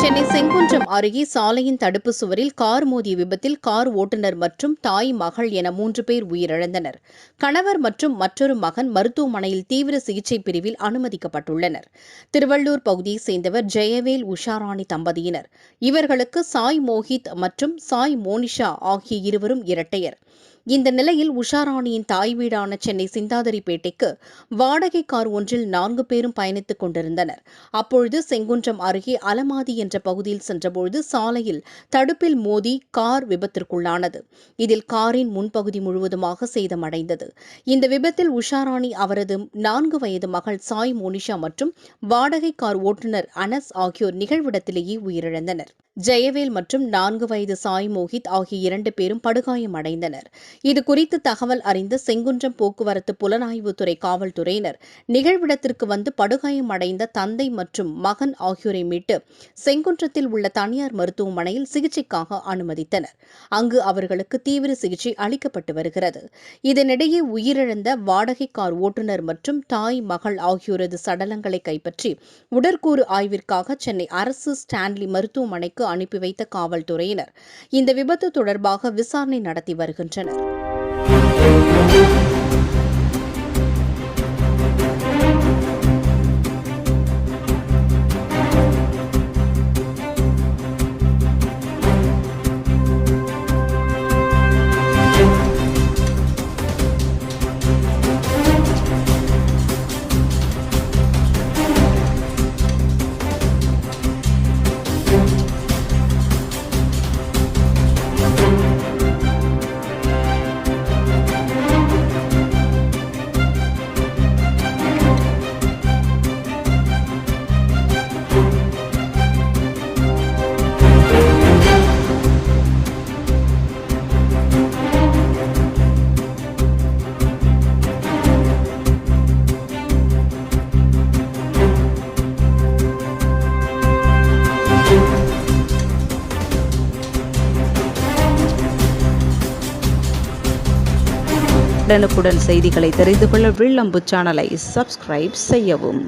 சென்னை செங்குன்றம் அருகே சாலையின் தடுப்பு சுவரில் கார் மோதிய விபத்தில் கார் ஓட்டுநர் மற்றும் தாய் மகள் என 3 பேர் உயிரிழந்தனர். கணவர் மற்றும் மற்றொரு மகன் மருத்துவமனையில் தீவிர சிகிச்சை பிரிவில் அனுமதிக்கப்பட்டுள்ளனர். திருவள்ளூர் பகுதியைச் சேர்ந்தவர் ஜெயவேல் உஷாராணி தம்பதியினர். இவர்களுக்கு சாய் மோஹித் மற்றும் சாய் மோனிஷா ஆகிய இருவரும் இரட்டையர். இந்த நிலையில் உஷாராணியின் தாய் வீடான சென்னை சிந்தாதிரிப்பேட்டைக்கு வாடகை கார் ஒன்றில் 4 பேரும் பயணித்துக் கொண்டிருந்தனர். அப்பொழுது செங்குன்றம் அருகே அலமாதி என்ற பகுதியில் சென்றபொழுது சாலையில் தடுப்பில் மோதி கார் விபத்திற்குள்ளானது. இதில் காரின் முன்பகுதி முழுவதுமாக சேதமடைந்தது. இந்த விபத்தில் உஷாராணி, அவரது 4 வயது மகள் சாய் மோனிஷா மற்றும் வாடகை கார் ஓட்டுநர் அனஸ் ஆகியோர் நிகழ்விடத்திலேயே உயிரிழந்தனர். ஜெயவேல் மற்றும் 4 வயது சாய் மோஹித் ஆகிய 2 பேரும் படுகாயமடைந்தனர். இதுகுறித்து தகவல் அறிந்த செங்குன்றம் போக்குவரத்து புலனாய்வுத்துறை காவல்துறையினர் நிகழ்விடத்திற்கு வந்து படுகாயமடைந்த தந்தை மற்றும் மகன் ஆகியோரை மீட்டு செங்குன்றத்தில் உள்ள தனியார் மருத்துவமனையில் சிகிச்சைக்காக அனுமதித்தனர். அங்கு அவர்களுக்கு தீவிர சிகிச்சை அளிக்கப்பட்டு வருகிறது. இதனிடையே உயிரிழந்த வாடகை கார் ஓட்டுநர் மற்றும் தாய் மகள் ஆகியோரது சடலங்களை கைப்பற்றி உடற்கூறு ஆய்விற்காக சென்னை அரசு ஸ்டான்லி மருத்துவமனைக்கு அனுப்பி வைத்த காவல்துறையினர் இந்த விபத்து தொடர்பாக விசாரணை நடத்தி வருகின்றனர். உடனுக்குடன் செய்திகளை தெரிந்து கொள்ள வில்லம்பு சேனலை சப்ஸ்கிரைப் செய்யவும்.